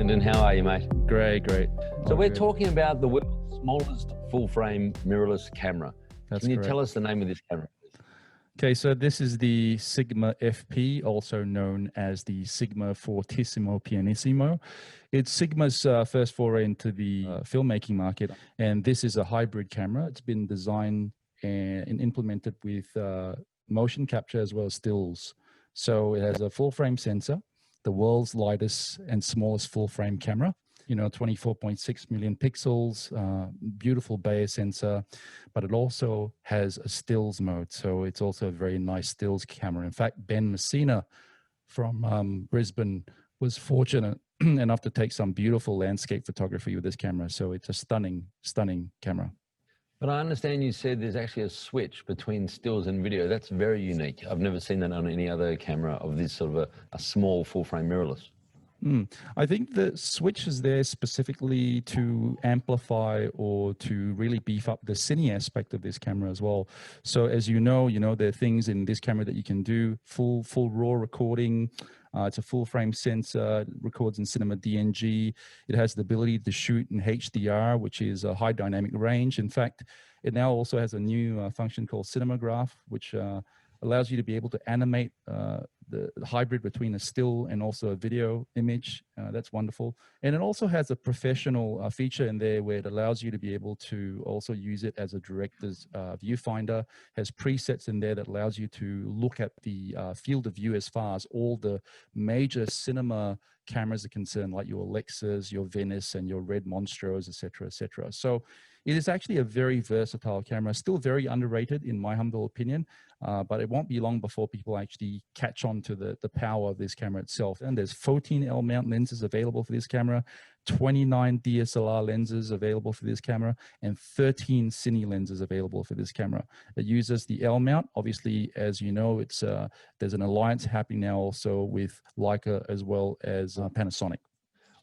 Clinton, how are you, mate? Great. So we're talking about the world's smallest full-frame mirrorless camera. That's Can you correct. tell us the name of this camera, please? Okay, so this is the Sigma FP, also known as the Sigma Fortissimo Pianissimo. It's Sigma's first foray into the filmmaking market, and this is a hybrid camera. It's been designed and implemented with motion capture as well as stills. So it has a full-frame sensor, the world's lightest and smallest full-frame camera. 24.6 million pixels, beautiful Bayer sensor, but it also has a stills mode. So it's also a very nice stills camera. In fact, Ben Messina from Brisbane was fortunate enough to take some beautiful landscape photography with this camera. So it's a stunning camera. But I understand you said there's actually a switch between stills and video. That's very unique. I've never seen that on any other camera of this sort of a small full-frame mirrorless. I think the switch is there specifically to amplify or to really beef up the cine aspect of this camera as well. So as you know, there are things in this camera that you can do full raw recording. It's a full frame sensor, it records in cinema DNG. It has the ability to shoot in HDR, which is a high dynamic range. In fact, it now also has a new function called Cinematograph, which allows you to be able to animate the hybrid between a still and also a video image. That's wonderful. And it also has a professional feature in there where it allows you to be able to also use it as a director's viewfinder. Has presets in there that allows you to look at the field of view as far as all the major cinema cameras are concerned, like your Alexas, your Venice, and your Red Monstros, etc., etc. So it is actually a very versatile camera, still very underrated in my humble opinion, but it won't be long before people actually catch on to the power of this camera itself. And there's 14 L mount lenses available for this camera, 29 DSLR lenses available for this camera, and 13 cine lenses available for this camera. It uses the L mount. Obviously, as you know, it's there's an alliance happening now also with Leica as well as Panasonic.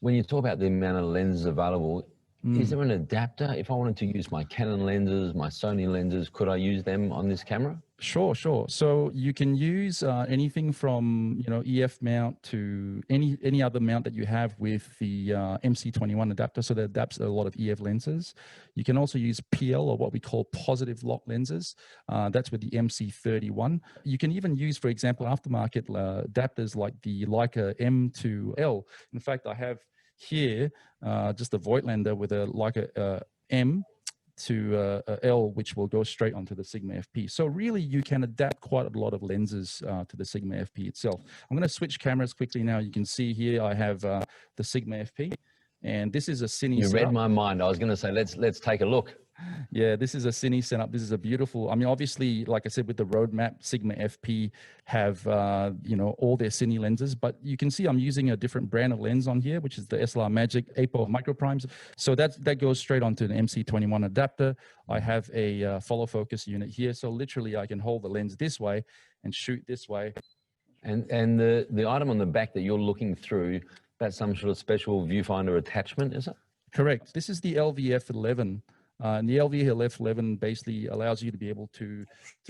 When you talk about the amount of lenses available, is there an adapter? If I wanted to use my Canon lenses, my Sony lenses, could I use them on this camera? Sure. So you can use anything from EF mount to any other mount that you have with the MC21 adapter. So that adapts a lot of EF lenses. You can also use PL, or what we call positive lock lenses. That's with the MC31. You can even use, for example, aftermarket adapters like the Leica M to L. In fact, I have here just a Voigtlander with a Leica M to L, which will go straight onto the Sigma FP. So really, you can adapt quite a lot of lenses to the Sigma FP itself. I'm going to switch cameras quickly now. You can see here I have the Sigma FP, and this is a cine You setup. read my mind. I was going to say, let's take a look. Yeah, this is a cine setup. This is a beautiful, obviously, like I said, with the roadmap, Sigma FP have, all their cine lenses, but you can see I'm using a different brand of lens on here, which is the SLR Magic Apo microprimes. So that goes straight onto an MC21 adapter. I have a follow focus unit here. So literally I can hold the lens this way and shoot this way. And the item on the back that you're looking through, that's some sort of special viewfinder attachment, is it? Correct. This is the LVF11. And the LVF11 basically allows you to be able to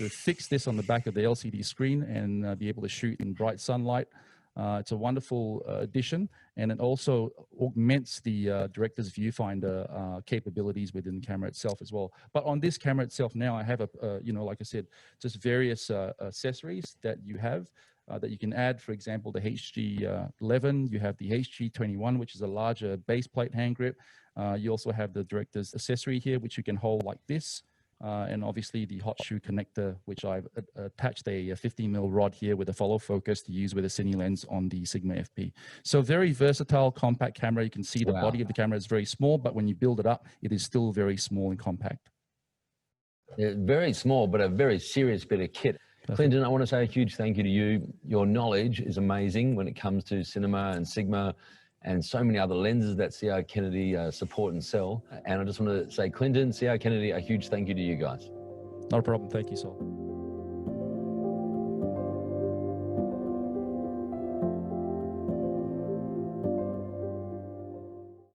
fix this on the back of the LCD screen and be able to shoot in bright sunlight. It's a wonderful addition, and it also augments the director's viewfinder capabilities within the camera itself as well. But on this camera itself now, I have like I said, just various accessories that you have. That you can add, for example, the HG11, you have the HG21, which is a larger base plate hand grip. You also have the director's accessory here, which you can hold like this. And obviously the hot shoe connector, which I've attached a 50mm rod here with a follow focus to use with a cine lens on the Sigma FP. So very versatile, compact camera. You can see the body of the camera is very small, but when you build it up, it is still very small and compact. Yeah, very small, but a very serious bit of kit. Clinton, I want to say a huge thank you to you. Your knowledge is amazing when it comes to cinema and Sigma and so many other lenses that C.R.Kennedy support and sell. And I just want to say, Clinton, C.R.Kennedy, a huge thank you to you guys. Not a problem. Thank you, Sol.